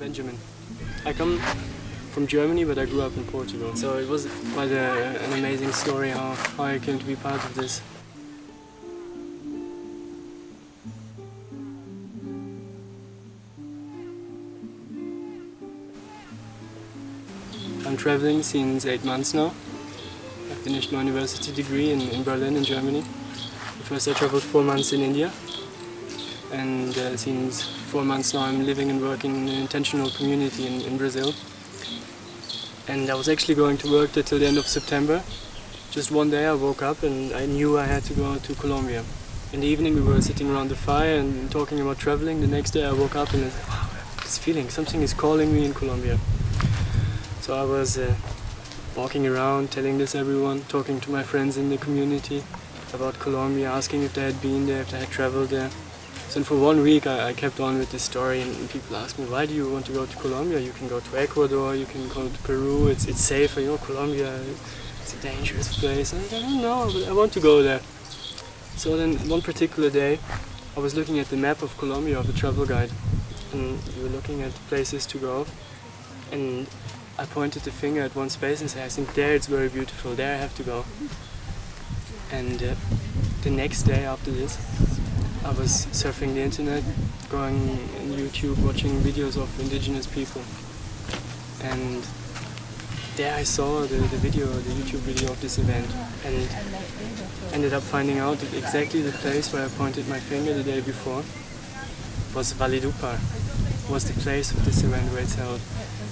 Benjamin. I come from Germany, but I grew up in Portugal. So it was quite an amazing story how I came to be part of this. I'm traveling since 8 months now. I finished my university degree in Berlin, in Germany. First I traveled 4 months in India, and since 4 months now I'm living and working in an intentional community in Brazil. And I was actually going to work there till the end of September. Just one day I woke up and I knew I had to go to Colombia. In the evening we were sitting around the fire and talking about traveling. The next day I woke up and I said, wow, I have this feeling, something is calling me in Colombia. So I was walking around, telling this everyone, talking to my friends in the community about Colombia, asking if they had been there, if they had traveled there. So for 1 week I kept on with this story, and people asked me, why do you want to go to Colombia? You can go to Ecuador, you can go to Peru, it's safer, you know, Colombia, it's a dangerous place. And I don't know, but I want to go there. So then one particular day I was looking at the map of Colombia, of the travel guide, and we were looking at places to go, and I pointed the finger at one space and said, I think there it's very beautiful, there I have to go. And the next day after this, I was surfing the internet, going on YouTube, watching videos of indigenous people. And there I saw the YouTube video of this event, and ended up finding out that exactly the place where I pointed my finger the day before was Valledupar, was the place of this event where it's held.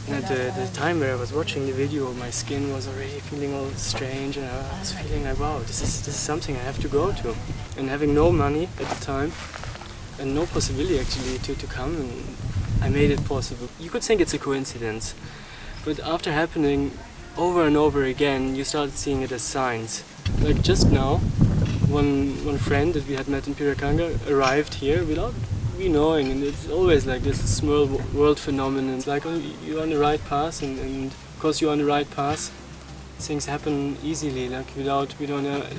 And at the time where I was watching the video, my skin was already feeling all strange, and I was feeling like, wow, this is something I have to go to. And having no money at the time, and no possibility actually to come, and I made it possible. You could think it's a coincidence, but after happening over and over again, you started seeing it as signs. Like just now, one friend that we had met in Piracanga arrived here without we knowing, and it's always like this small world phenomenon. It's like, oh, you're on the right path, and because you're on the right path, things happen easily, like without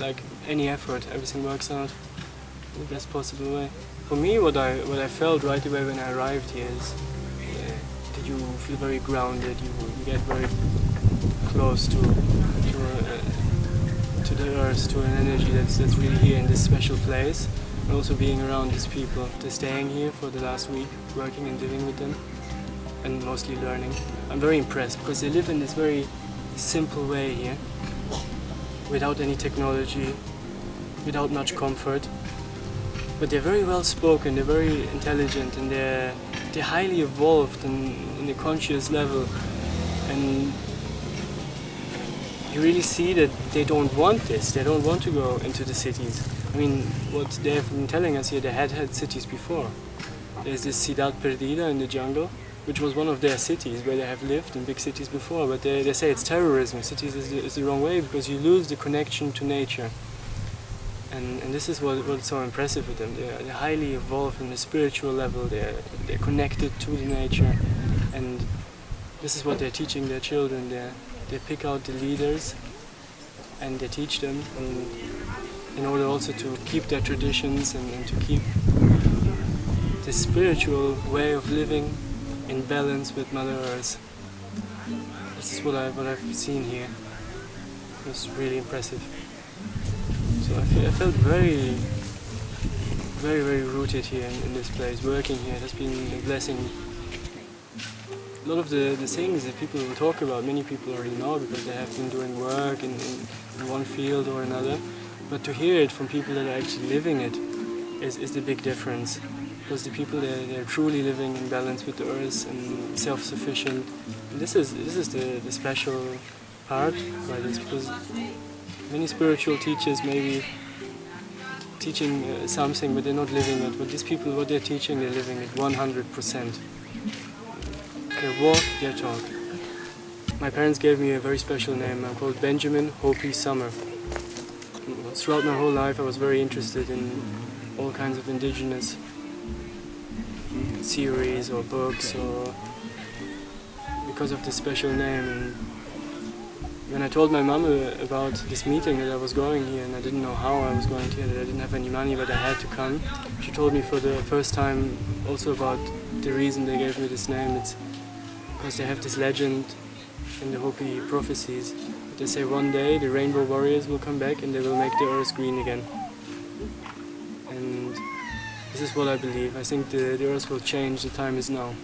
like any effort. Everything works out in the best possible way. For me, what I felt right away when I arrived here is that you feel very grounded. You get very close to the earth, to an energy that's really here in this special place. And also being around these people. They're staying here for the last week, working and living with them, and mostly learning. I'm very impressed because they live in this very simple way here, without any technology, without much comfort. But they're very well spoken, they're very intelligent, and they're highly evolved in a conscious level. And you really see that they don't want this, they don't want to go into the cities. I mean, what they have been telling us here, they had cities before. There's this Ciudad Perdida in the jungle, which was one of their cities where they have lived in big cities before, but they say it's terrorism. Cities is the wrong way because you lose the connection to nature. And this is what's so impressive with them. They're highly evolved on the spiritual level, they're connected to the nature, and this is what they're teaching their children. They pick out the leaders and they teach them, and in order also to keep their traditions and to keep the spiritual way of living in balance with Mother Earth. This is what I've seen here. It was really impressive. So I felt very, very, very rooted here in this place. Working here has been a blessing. A lot of the things that people will talk about, many people already know because they have been doing work in one field or another. But to hear it from people that are actually living it is the big difference. Because the people, they're truly living in balance with the earth and self-sufficient. And this is the special part by this, because many spiritual teachers may be teaching something, but they're not living it. But these people, what they're teaching, they're living it 100%. They walk, they talk. My parents gave me a very special name. I'm called Benjamin Hopi Summer. Throughout my whole life I was very interested in all kinds of indigenous series or books, or because of this special name. And when I told my mom about this meeting that I was going here, and I didn't know how I was going here, that I didn't have any money but I had to come, she told me for the first time also about the reason they gave me this name. because they have this legend in the Hopi prophecies. They say one day the rainbow warriors will come back and they will make the earth green again. And this is what I believe. I think the earth will change, the time is now.